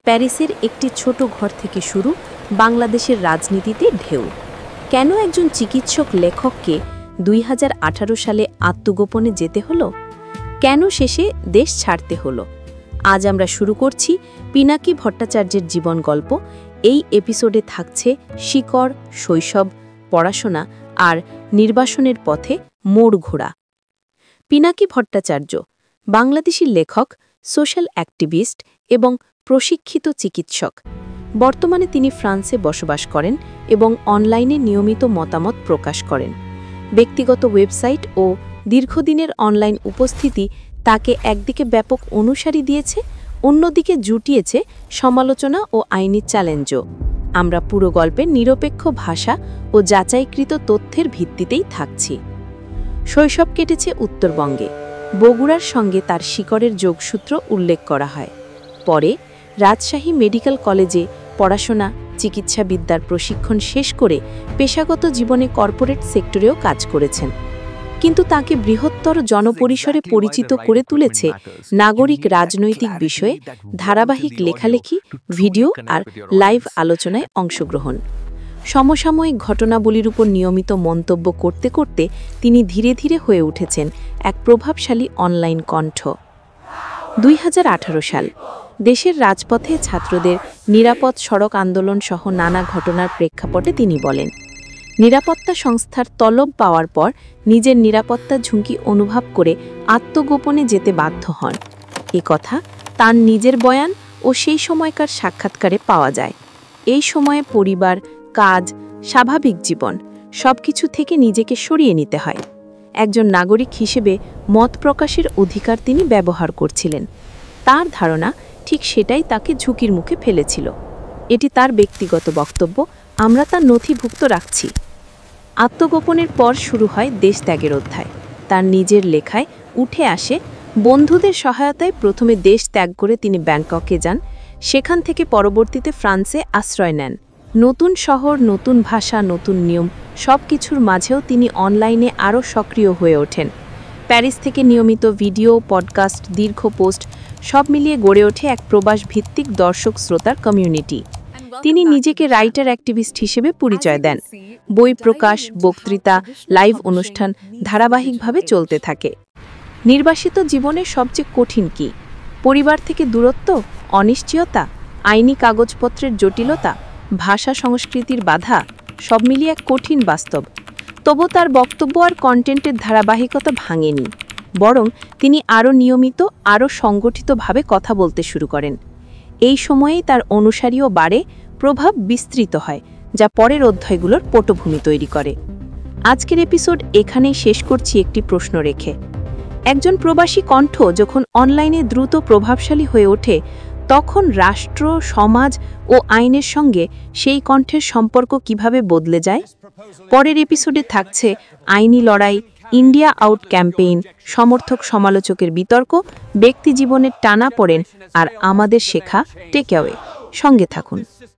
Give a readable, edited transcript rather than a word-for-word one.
প্যারিসের একটি ছোট ঘর থেকে শুরু বাংলাদেশের রাজনীতিতে ঢেউ। কেন একজন চিকিৎসক লেখককে 2018 সালে আত্মগোপনে যেতে হলো? কেন শেষে দেশ ছাড়তে হলো? আজ আমরা শুরু করছি পিনাকি ভট্টাচার্যের জীবন গল্প। এই এপিসোডে থাকছে শিকড়, শৈশব, পড়াশোনা আর নির্বাসনের পথে মোড় ঘোরা। পিনাকি ভট্টাচার্য বাংলাদেশী লেখক, সোশ্যাল অ্যাক্টিভিস্ট এবং প্রশিক্ষিত চিকিৎসক। বর্তমানে তিনি ফ্রান্সে বসবাস করেন এবং অনলাইনে নিয়মিত মতামত প্রকাশ করেন। ব্যক্তিগত ওয়েবসাইট ও দীর্ঘদিনের অনলাইন উপস্থিতি তাকে একদিকে ব্যাপক অনুসারী দিয়েছে, অন্যদিকে জুটিয়েছে সমালোচনা ও আইনি চ্যালেঞ্জও। আমরা পুরো গল্পের নিরপেক্ষ ভাষা ও যাচাইকৃত তথ্যের ভিত্তিতেই থাকছি। শৈশব কেটেছে উত্তরবঙ্গে। বগুড়ার সঙ্গে তার শিকড়ের যোগসূত্র উল্লেখ করা হয়। পরে রাজশাহী মেডিকেল কলেজে পড়াশোনা, চিকিৎসাবিদ্যার প্রশিক্ষণ শেষ করে পেশাগত জীবনে কর্পোরেট সেক্টরেও কাজ করেছেন। কিন্তু তাকে বৃহত্তর জনপরিসরে পরিচিত করে তুলেছে নাগরিক রাজনৈতিক বিষয়ে ধারাবাহিক লেখালেখি, ভিডিও আর লাইভ আলোচনায় অংশগ্রহণ। সমসাময়িক ঘটনাবলীর উপর নিয়মিত মন্তব্য করতে করতে তিনি ধীরে ধীরে হয়ে উঠেছেন এক প্রভাবশালী অনলাইন কণ্ঠ। 2018 সাল দেশের রাজপথে ছাত্রদের নিরাপদ সড়ক আন্দোলন সহ নানা ঘটনার প্রেক্ষাপটে তিনি বলেন, নিরাপত্তা সংস্থার তলব পাওয়ার পর নিজের নিরাপত্তা ঝুঁকি অনুভব করে আত্মগোপনে যেতে বাধ্য হন। এ কথা তার নিজের বয়ান ও সেই সময়কার সাক্ষাৎকারে পাওয়া যায়। এই সময়ে পরিবার, কাজ, স্বাভাবিক জীবন সবকিছু থেকে নিজেকে সরিয়ে নিতে হয়। একজন নাগরিক হিসেবে মত প্রকাশের অধিকার তিনি ব্যবহার করছিলেন। তার ত্যাগের ঠিক সেটাই তাকে ঝুঁকির মুখে ফেলেছিল। এটি তার ব্যক্তিগত বক্তব্য, আমরা তা নথিভুক্ত রাখছি। আত্মগোপনের পর শুরু হয় দেশত্যাগের অধ্যায়। তার নিজের লেখায় উঠে আসে, বন্ধুদের সহায়তায় প্রথমে দেশ ত্যাগ করে তিনি ব্যাংককে যান, সেখান থেকে পরবর্তীতে ফ্রান্সে আশ্রয় নেন। নতুন শহর, নতুন ভাষা, নতুন নিয়ম সবকিছুর মাঝেও তিনি অনলাইনে আরও সক্রিয় হয়ে ওঠেন। প্যারিস থেকে নিয়মিত ভিডিও, পডকাস্ট, দীর্ঘ পোস্ট সব মিলিয়ে গড়ে ওঠে এক প্রবাস ভিত্তিক দর্শক শ্রোতার কমিউনিটি। তিনি নিজেকে রাইটার অ্যাক্টিভিস্ট হিসেবে পরিচয় দেন। বই প্রকাশ, বক্তৃতা, লাইভ অনুষ্ঠান ধারাবাহিকভাবে চলতে থাকে। নির্বাসিত জীবনের সবচেয়ে কঠিন কি? পরিবার থেকে দূরত্ব, অনিশ্চয়তা, আইনি কাগজপত্রের জটিলতা, ভাষা সংস্কৃতির বাধা সব মিলিয়ে এক কঠিন বাস্তব। তবু তার বক্তব্য আর কন্টেন্টের ধারাবাহিকতা ভাঙেনি, বরং তিনি আরও নিয়মিত, আরও সংগঠিতভাবে কথা বলতে শুরু করেন। এই সময়েই তার অনুসারীও বাড়ে, প্রভাব বিস্তৃত হয়, যা পরের অধ্যায়গুলোর পটভূমি তৈরি করে। আজকের এপিসোড এখানেই শেষ করছি একটি প্রশ্ন রেখে। একজন প্রবাসী কণ্ঠ যখন অনলাইনে দ্রুত প্রভাবশালী হয়ে ওঠে, তখন রাষ্ট্র, সমাজ ও আইনের সঙ্গে সেই কণ্ঠের সম্পর্ক কিভাবে বদলে যায়? পরের এপিসোডে থাকছে আইনি লড়াই, ইন্ডিয়া আউট ক্যাম্পেইন, সমর্থক সমালোচকের বিতর্ক, ব্যক্তিজীবনের টানাপোড়েন আর আমাদের শেখা টেকঅ্যাওয়ে। সঙ্গে থাকুন।